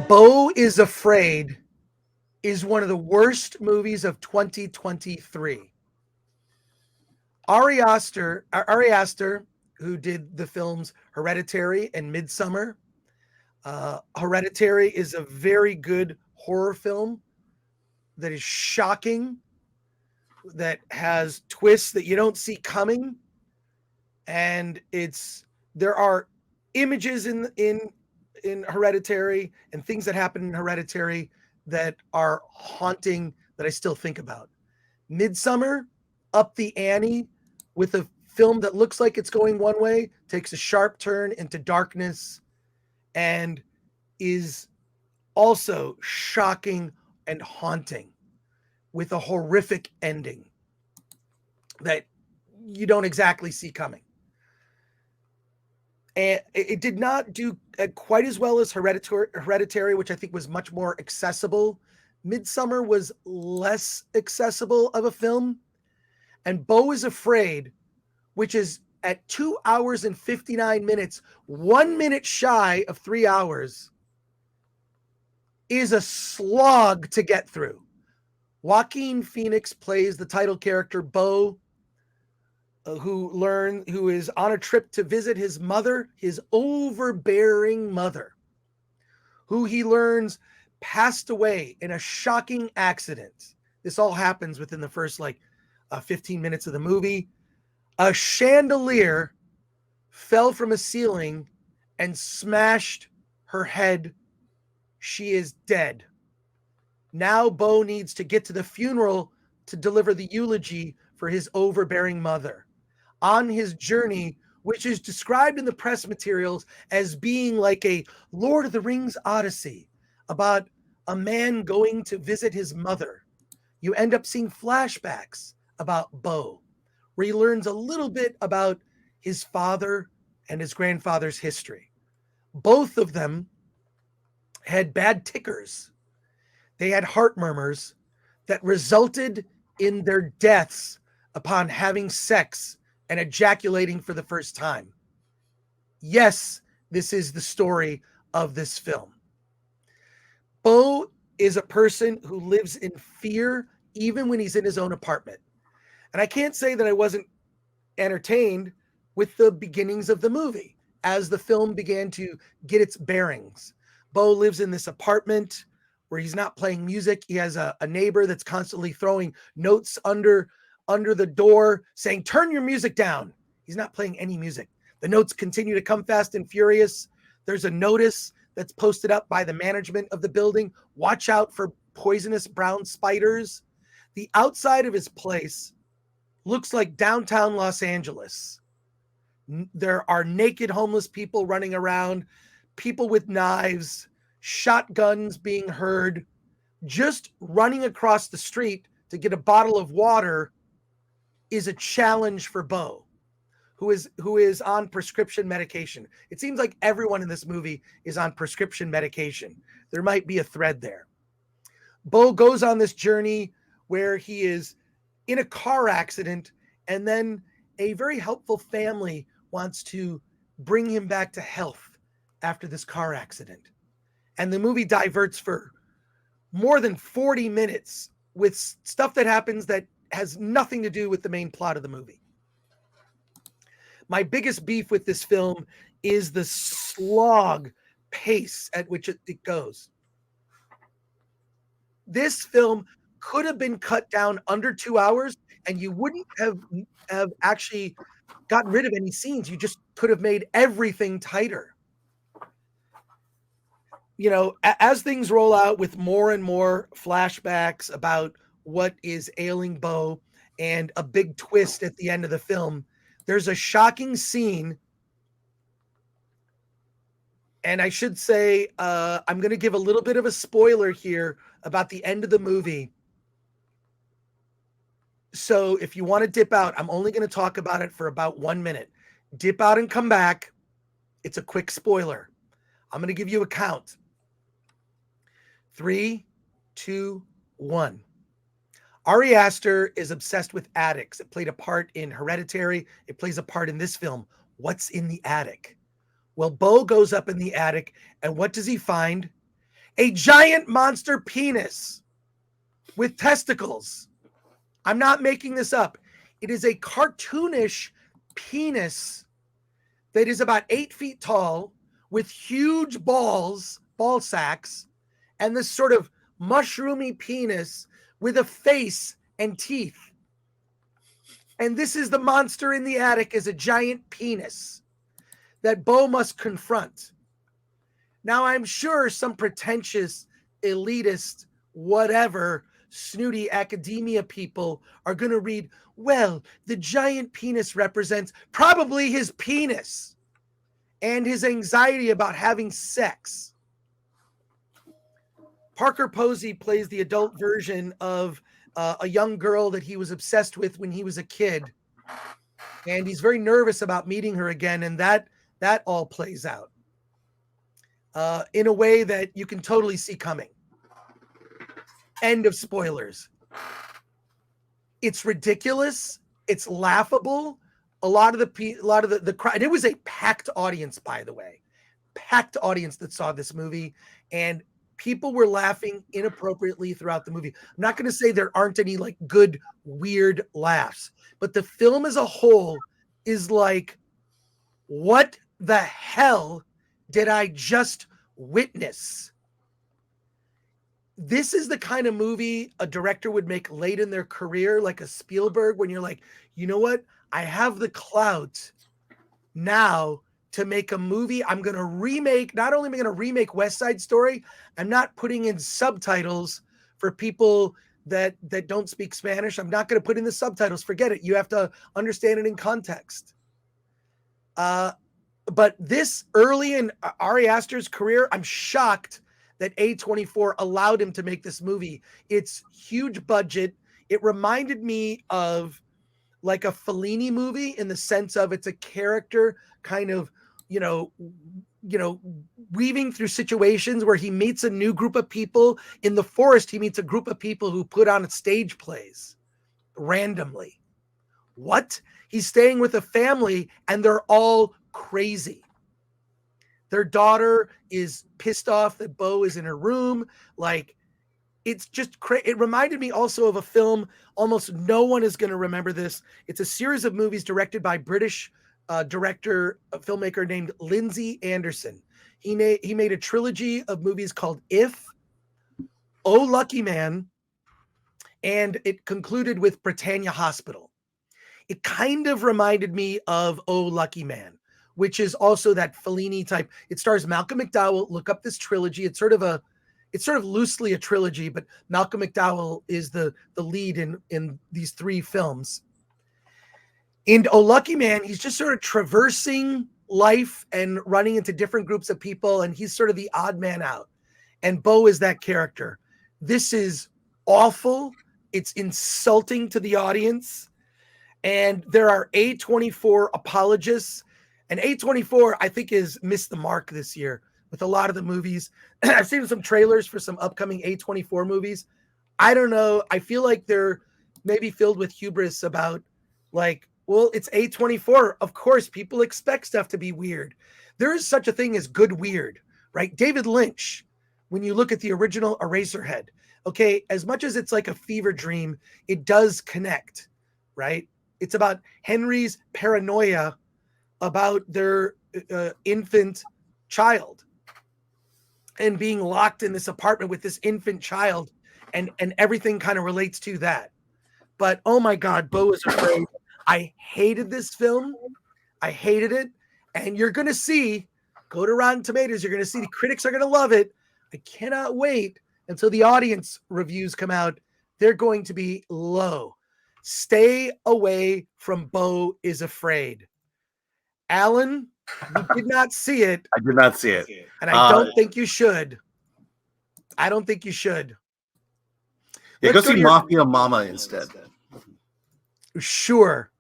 Beau is Afraid is one of the worst movies of 2023. Ari Aster, who did the films Hereditary and Midsummer. Hereditary is a very good horror film that is shocking, that has twists that you don't see coming, and there are images in Hereditary and things that happen in Hereditary that are haunting that I still think about. Midsummer up the ante with a film that looks like it's going one way, takes a sharp turn into darkness, and is also shocking and haunting with a horrific ending that you don't exactly see coming. And it did not do quite as well as Hereditary, which I think was much more accessible. Midsummer was less accessible of a film. And Beau is Afraid, which is at 2 hours and 59 minutes, 1 minute shy of 3 hours, is a slog to get through. Joaquin Phoenix plays the title character, Beau, who is on a trip to visit his mother, his overbearing mother, who he learns passed away in a shocking accident. This all happens within the first 15 minutes of the movie. A chandelier fell from a ceiling and smashed her head. She is dead. Now Beau needs to get to the funeral to deliver the eulogy for his overbearing mother. On his journey, which is described in the press materials as being like a Lord of the Rings Odyssey about a man going to visit his mother, you end up seeing flashbacks about Beau, where he learns a little bit about his father and his grandfather's history. Both of them had bad tickers. They had heart murmurs that resulted in their deaths upon having sex and ejaculating for the first time. Yes, this is the story of this film. Beau is a person who lives in fear even when he's in his own apartment. And I can't say that I wasn't entertained with the beginnings of the movie as the film began to get its bearings. Beau lives in this apartment where he's not playing music. He has a neighbor that's constantly throwing notes under the door saying, "Turn your music down." He's not playing any music. The notes continue to come fast and furious. There's a notice that's posted up by the management of the building. Watch out for poisonous brown spiders. The outside of his place looks like downtown Los Angeles. There are naked homeless people running around, people with knives, shotguns being heard. Just running across the street to get a bottle of water is a challenge for Beau, who is on prescription medication. It seems like everyone in this movie is on prescription medication. There might be a thread there. Beau goes on this journey where he is in a car accident, and then a very helpful family wants to bring him back to health after this car accident. And the movie diverts for more than 40 minutes with stuff that happens that has nothing to do with the main plot of the movie. My biggest beef with this film is the slog pace at which it goes. This film could have been cut down under 2 hours, and you wouldn't have actually gotten rid of any scenes. You just could have made everything tighter. You know, as things roll out with more and more flashbacks about what is ailing Beau and a big twist at the end of the film, there's a shocking scene. And I should say, I'm going to give a little bit of a spoiler here about the end of the movie. So if you want to dip out, I'm only going to talk about it for about 1 minute. Dip out and come back. It's a quick spoiler. I'm going to give you a count. 3, 2, 1. Ari Aster is obsessed with attics. It played a part in Hereditary. It plays a part in this film. What's in the attic? Well, Beau goes up in the attic, and what does he find? A giant monster penis with testicles. I'm not making this up. It is a cartoonish penis that is about 8 feet tall with huge ball sacks, and this sort of mushroomy penis with a face and teeth. And this is the monster in the attic, is a giant penis that Beau must confront. Now, I'm sure some pretentious, elitist, whatever, snooty academia people are going to read, well, the giant penis represents probably his penis and his anxiety about having sex. Parker Posey plays the adult version of a young girl that he was obsessed with when he was a kid. And he's very nervous about meeting her again. And that all plays out in a way that you can totally see coming. End of spoilers. It's ridiculous. It's laughable. A lot of the crowd, and it was a packed audience, by the way, packed audience that saw this movie, and people were laughing inappropriately throughout the movie. I'm not going to say there aren't any like good, weird laughs, but the film as a whole is like, what the hell did I just witness? This is the kind of movie a director would make late in their career, like a Spielberg, when you're like, you know what? I have the clout now to make a movie. I'm going to remake, not only am I going to remake West Side Story, I'm not putting in subtitles for people that don't speak Spanish. I'm not going to put in the subtitles. Forget it. You have to understand it in context. But this early in Ari Aster's career, I'm shocked that A24 allowed him to make this movie. It's huge budget. It reminded me of like a Fellini movie in the sense of it's a character kind of, weaving through situations where he meets a new group of people. In the forest, he meets a group of people who put on stage plays randomly. What? He's staying with a family and they're all crazy. Their daughter is pissed off that Beau is in her room. Like, it's just crazy. It reminded me also of a film, almost no one is going to remember this. It's a series of movies directed by British director, a filmmaker named Lindsay Anderson. He made a trilogy of movies called If, Oh Lucky Man, and it concluded with Britannia Hospital. It kind of reminded me of Oh Lucky Man, which is also that Fellini type. It stars Malcolm McDowell. Look up this trilogy. It's sort of loosely a trilogy, but Malcolm McDowell is the lead in these 3 films. In Oh Lucky Man, he's just sort of traversing life and running into different groups of people, and he's sort of the odd man out. And Beau is that character. This is awful. It's insulting to the audience. And there are A24 apologists. And A24, I think, has missed the mark this year with a lot of the movies. I've seen some trailers for some upcoming A24 movies. I don't know. I feel like they're maybe filled with hubris about, like, well, it's A24. Of course, people expect stuff to be weird. There is such a thing as good weird, right? David Lynch, when you look at the original Eraserhead, okay, as much as it's like a fever dream, it does connect, right? It's about Henry's paranoia about their infant child and being locked in this apartment with this infant child, and everything kind of relates to that. But oh my God, Beau is Afraid. I hated this film. I hated it. And you're going to see, go to Rotten Tomatoes, you're going to see the critics are going to love it. I cannot wait until the audience reviews come out. They're going to be low. Stay away from Beau is Afraid. Alan, you did not see it. I did not see it. And I don't think you should. I don't think you should. Yeah, go see Mafia Mama instead. Sure.